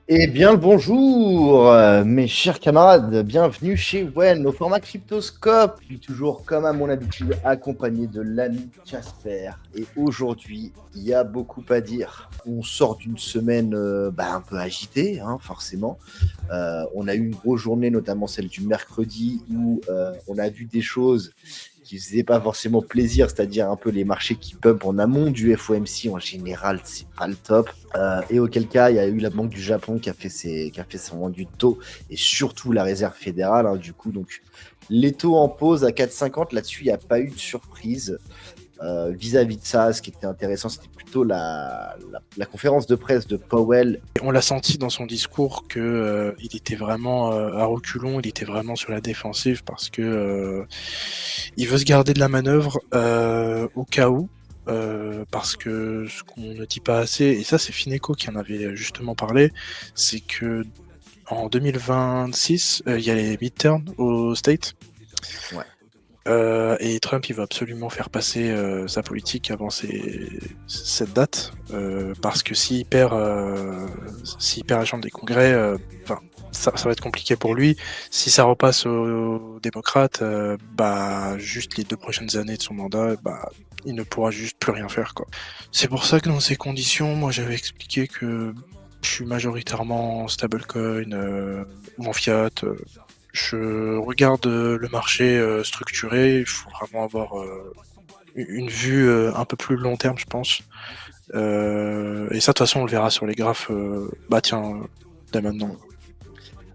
Eh bien le bonjour, mes chers camarades, bienvenue chez Wen, au format Cryptoscope. Je suis toujours, comme à mon habitude, accompagné de l'ami Jasper. Et aujourd'hui, il y a beaucoup à dire. On sort d'une semaine un peu agitée, hein, forcément. On a eu une grosse journée, notamment celle du mercredi, où on a vu des choses qui faisaient pas forcément plaisir, c'est-à-dire un peu les marchés qui pump en amont du FOMC en général, c'est pas le top. Et auquel cas, il y a eu la Banque du Japon qui a fait son rendu de taux et surtout la Réserve fédérale, hein, du coup. Donc, les taux en pause à 4,50, là-dessus, il n'y a pas eu de surprise. Vis-à-vis de ça, ce qui était intéressant, c'était plutôt la conférence de presse de Powell. On l'a senti dans son discours que il était vraiment à reculons, il était vraiment sur la défensive parce que il veut se garder de la manœuvre au cas où. Parce que ce qu'on ne dit pas assez, et ça c'est Fineco qui en avait justement parlé, c'est que en 2026, il y a les midterms au State. Ouais. Et Trump, il veut absolument faire passer sa politique avant cette date, parce que s'il perd la chambre des congrès, ça va être compliqué pour lui. Si ça repasse aux démocrates, juste les 2 prochaines années de son mandat, il ne pourra juste plus rien faire, quoi. C'est pour ça que dans ces conditions, moi j'avais expliqué que je suis majoritairement en stablecoin ou en fiat. Je regarde le marché structuré, il faut vraiment avoir une vue un peu plus long terme, je pense. Et ça, de toute façon, on le verra sur les graphes, dès maintenant.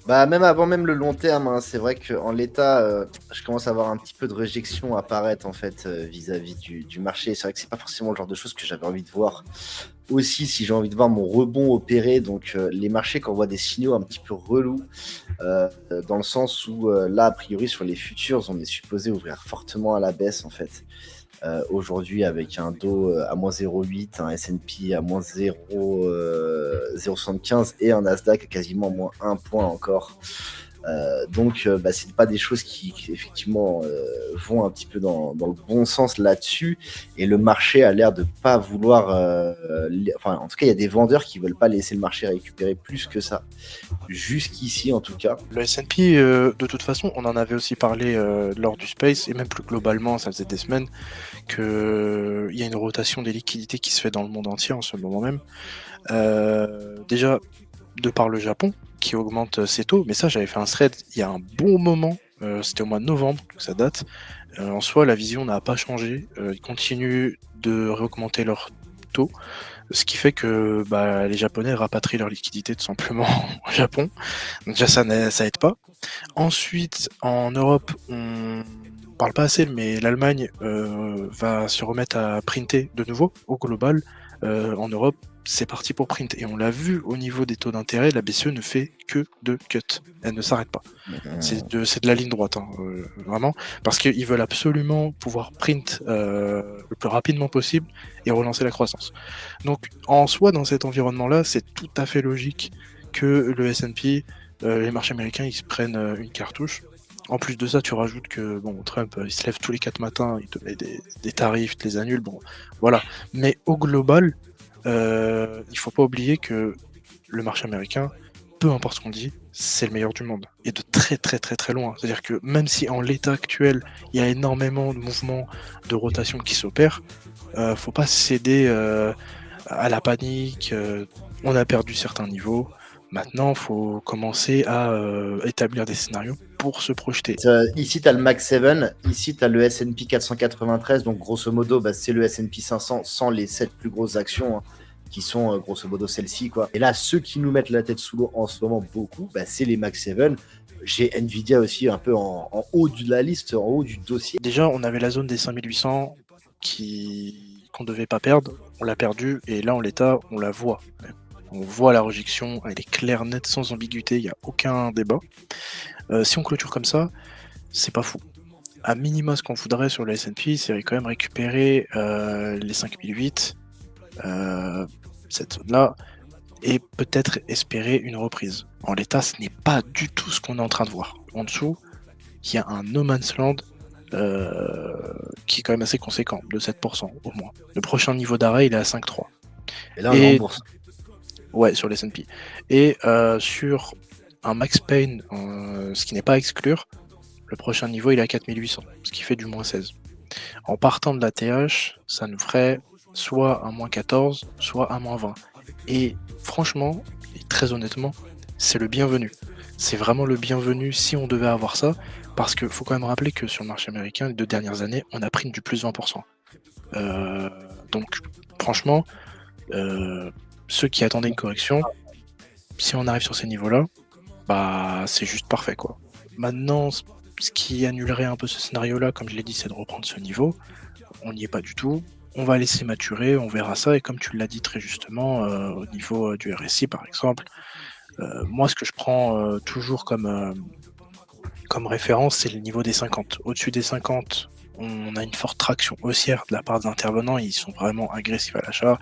Même avant même le long terme, hein, c'est vrai qu'en l'état, je commence à avoir un petit peu de réjection apparaître en fait vis-à-vis du marché. C'est vrai que c'est pas forcément le genre de choses que j'avais envie de voir. Aussi, si j'ai envie de voir mon rebond opérer, donc les marchés qui envoient des signaux un petit peu relous, dans le sens où là, a priori, sur les futurs, on est supposé ouvrir fortement à la baisse en fait. Aujourd'hui, avec un Dow à moins 0,8, un S&P à moins 0,75 et un Nasdaq à quasiment moins 1 point encore. C'est pas des choses qui effectivement vont un petit peu dans le bon sens là-dessus, et le marché a l'air de pas vouloir en tout cas il y a des vendeurs qui veulent pas laisser le marché récupérer plus que ça jusqu'ici en tout cas. Le S&P, de toute façon, on en avait aussi parlé lors du Space, et même plus globalement, ça faisait des semaines, qu'il y a une rotation des liquidités qui se fait dans le monde entier en ce moment même. Déjà, de par le Japon, qui augmente ses taux, mais ça, j'avais fait un thread il y a un bon moment, c'était au mois de novembre, donc ça date. En soi, la vision n'a pas changé, ils continuent de réaugmenter leurs taux, ce qui fait que les Japonais rapatrient leur liquidité tout simplement au Japon. Donc déjà, ça aide pas. Ensuite, en Europe, on parle pas assez, mais l'Allemagne va se remettre à printer de nouveau au global. En Europe, c'est parti pour print. Et on l'a vu au niveau des taux d'intérêt, la BCE ne fait que de cut. Elle ne s'arrête pas. C'est de la ligne droite, hein, vraiment. Parce qu'ils veulent absolument pouvoir print le plus rapidement possible et relancer la croissance. Donc, en soi, dans cet environnement-là, c'est tout à fait logique que le S&P, les marchés américains, ils se prennent une cartouche. En plus de ça, tu rajoutes que Trump, il se lève tous les 4 matins, il te met des tarifs, il te les annule, voilà. Mais au global, il faut pas oublier que le marché américain, peu importe ce qu'on dit, c'est le meilleur du monde. Et de très très très très loin. C'est-à-dire que même si en l'état actuel, il y a énormément de mouvements de rotation qui s'opèrent, faut pas céder à la panique, on a perdu certains niveaux. Maintenant, il faut commencer à établir des scénarios pour se projeter. Ici, tu as le Max 7, ici, tu as le S&P 493, donc grosso modo, c'est le S&P 500 sans les 7 plus grosses actions, hein, qui sont grosso modo celles-ci, quoi. Et là, ceux qui nous mettent la tête sous l'eau en ce moment beaucoup, c'est les Max 7. J'ai Nvidia aussi un peu en haut de la liste, en haut du dossier. Déjà, on avait la zone des 5800 qu'on devait pas perdre, on l'a perdu, et là, en l'état, on la voit. On voit la rejection, elle est claire, nette, sans ambiguïté, il n'y a aucun débat. Si on clôture comme ça, c'est pas fou. À minima, ce qu'on voudrait sur le S&P, c'est quand même récupérer les 5008, cette zone-là, et peut-être espérer une reprise. En l'état, ce n'est pas du tout ce qu'on est en train de voir. En dessous, il y a un no man's land qui est quand même assez conséquent, de 7% au moins. Le prochain niveau d'arrêt, il est à 5,3. Et là, on est en Et bourse. Ouais, sur les S&P. Et sur un max pain, ce qui n'est pas à exclure, le prochain niveau il est à 4800, ce qui fait du -16. En partant de la TH, ça nous ferait soit un -14, soit un -20. Et franchement, et très honnêtement, c'est le bienvenu. C'est vraiment le bienvenu si on devait avoir ça, parce qu'il faut quand même rappeler que sur le marché américain, les 2 dernières années, on a pris du plus 20%. Heu, donc franchement, heu, ceux qui attendaient une correction, si on arrive sur ces niveaux-là, bah, c'est juste parfait, quoi. Maintenant, ce qui annulerait un peu ce scénario-là, comme je l'ai dit, c'est de reprendre ce niveau. On n'y est pas du tout. On va laisser maturer, on verra ça et comme tu l'as dit très justement, au niveau, du RSI par exemple, moi ce que je prends, toujours comme référence, c'est le niveau des 50. Au-dessus des 50, on a une forte traction haussière de la part des intervenants, ils sont vraiment agressifs à l'achat.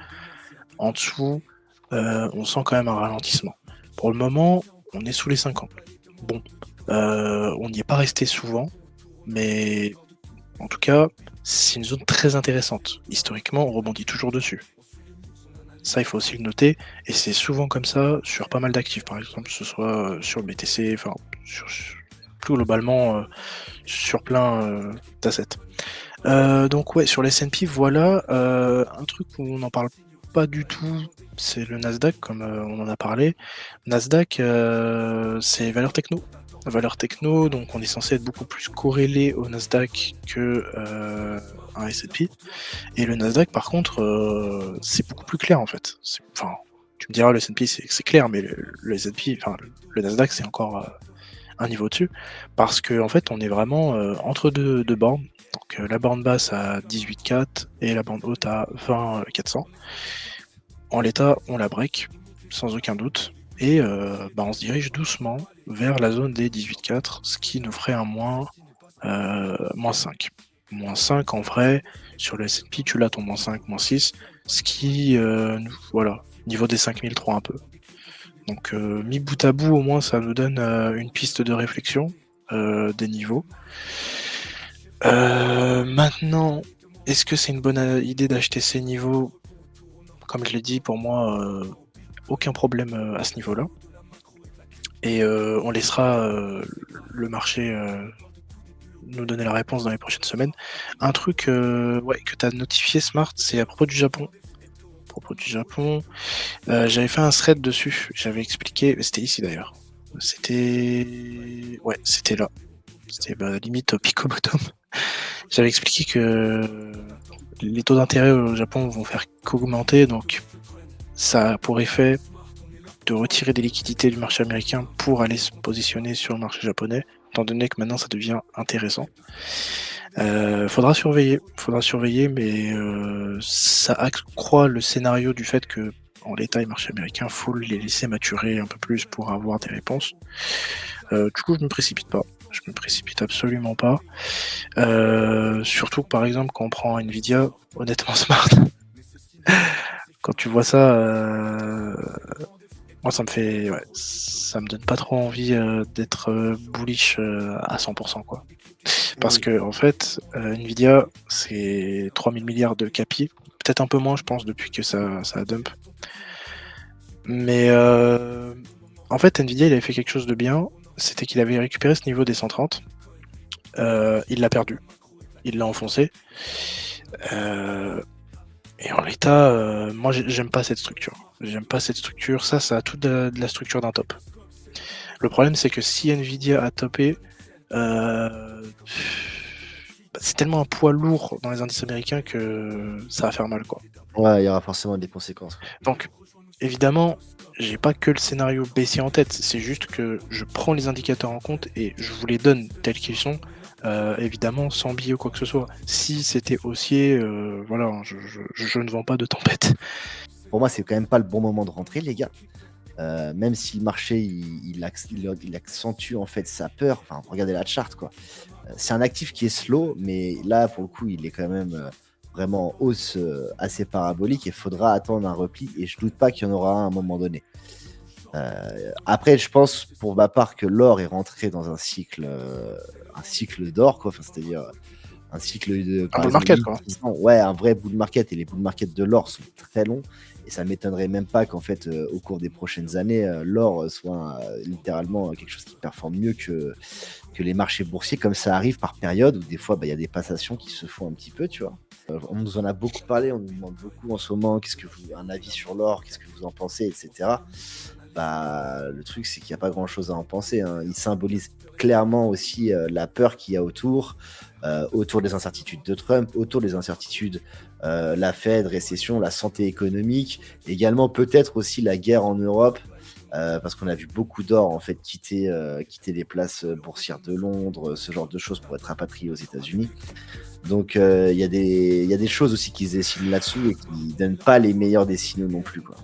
En dessous, on sent quand même un ralentissement. Pour le moment, on est sous les 50. Bon, on n'y est pas resté souvent, mais en tout cas, c'est une zone très intéressante. Historiquement, on rebondit toujours dessus. Ça, il faut aussi le noter et c'est souvent comme ça sur pas mal d'actifs, par exemple, que ce soit, sur le BTC, enfin, plus globalement, sur plein, d'assets. Donc ouais, sur les S&P, voilà, un truc où on n'en parle pas du tout, c'est le Nasdaq, comme, on en a parlé. Nasdaq, c'est valeurs techno. Valeurs techno, donc on est censé être beaucoup plus corrélé au Nasdaq que, un S&P. Et le Nasdaq, par contre, c'est beaucoup plus clair, en fait. Enfin, tu me diras, le S&P, c'est clair, mais le S&P, enfin, le Nasdaq, c'est encore, un niveau dessus. Parce qu'en fait, on est vraiment, entre deux bornes. Donc, la borne basse à 18,4 et la borne haute à 20,400. En l'état, on la break, sans aucun doute. Et bah, on se dirige doucement vers la zone des 18,4, ce qui nous ferait un -5. -5 en vrai, sur le S&P, tu l'as ton -5, -6, ce qui, voilà, niveau des 5003 un peu. Donc mis bout à bout, au moins ça nous donne, une piste de réflexion, des niveaux. Maintenant, est-ce que c'est une bonne, idée d'acheter ces niveaux? Comme je l'ai dit, pour moi, aucun problème, à ce niveau-là et on laissera, le marché, nous donner la réponse dans les prochaines semaines. Un truc, ouais, que tu as notifié Smart, c'est à propos du Japon. À propos du Japon, j'avais fait un thread dessus. J'avais expliqué, c'était ici d'ailleurs. C'était, ouais, c'était là. C'était, bah, limite pic au bottom. J'avais expliqué que les taux d'intérêt au Japon vont faire qu'augmenter, donc ça a pour effet de retirer des liquidités du marché américain pour aller se positionner sur le marché japonais, étant donné que maintenant ça devient intéressant. Faudra surveiller, mais ça accroît le scénario du fait que, en l'état, les marchés américains, faut les laisser maturer un peu plus pour avoir des réponses. Du coup, je me précipite pas. Je me précipite absolument pas. Surtout que, par exemple, quand on prend Nvidia, honnêtement Smart, quand tu vois ça, moi ça me donne pas trop envie, d'être, bullish, à 100 quoi. Parce Oui. que en fait, Nvidia, c'est 3 000 milliards de capi, peut-être un peu moins je pense depuis que ça a dump. Mais en fait Nvidia il avait fait quelque chose de bien, c'était qu'il avait récupéré ce niveau des 130, il l'a perdu, il l'a enfoncé, heu et en l'état, moi j'aime pas cette structure. J'aime pas cette structure, ça a tout de la structure d'un top. Le problème c'est que si Nvidia a topé, Heu, bah, c'est tellement un poids lourd dans les indices américains que ça va faire mal, quoi. Ouais, il y aura forcément des conséquences, quoi. Donc évidemment, j'ai pas que le scénario baissier en tête, c'est juste que je prends les indicateurs en compte et je vous les donne tels qu'ils sont, évidemment sans biais ou quoi que ce soit. Si c'était haussier, voilà, hein, je ne vends pas de tempête. Pour moi, c'est quand même pas le bon moment de rentrer, les gars. Même si le marché, il accentue, en fait, sa peur. Enfin, regardez la charte, quoi. C'est un actif qui est slow, mais là, pour le coup, il est quand même, vraiment en hausse, assez parabolique et faudra attendre un repli et je doute pas qu'il y en aura un à un moment donné. Après, je pense, pour ma part, que l'or est rentré dans un cycle d'or, quoi. Enfin, c'est-à-dire, un cycle de, Un par bull exemple, market, huit quoi. 10 ans. Ouais, un vrai bull market. Et les bull market de l'or sont très longs. Et ça m'étonnerait même pas qu'en fait, au cours des prochaines années, l'or soit littéralement quelque chose qui performe mieux que les marchés boursiers, comme ça arrive par période où des fois, bah, il y a des passations qui se font un petit peu, tu vois. On nous en a beaucoup parlé, on nous demande beaucoup en ce moment, qu'est-ce que vous, un avis sur l'or, qu'est-ce que vous en pensez, etc. Bah, le truc, c'est qu'il n'y a pas grand-chose à en penser, hein. Il symbolise clairement aussi la peur qu'il y a autour des incertitudes de Trump, autour des incertitudes, la Fed, récession, la santé économique, également peut-être aussi la guerre en Europe, parce qu'on a vu beaucoup d'or en fait quitter les places boursières de Londres, ce genre de choses pour être rapatrié aux États-Unis. Donc il y a des choses aussi qui se dessinent là-dessous et qui donnent pas les meilleurs des signaux non plus, quoi.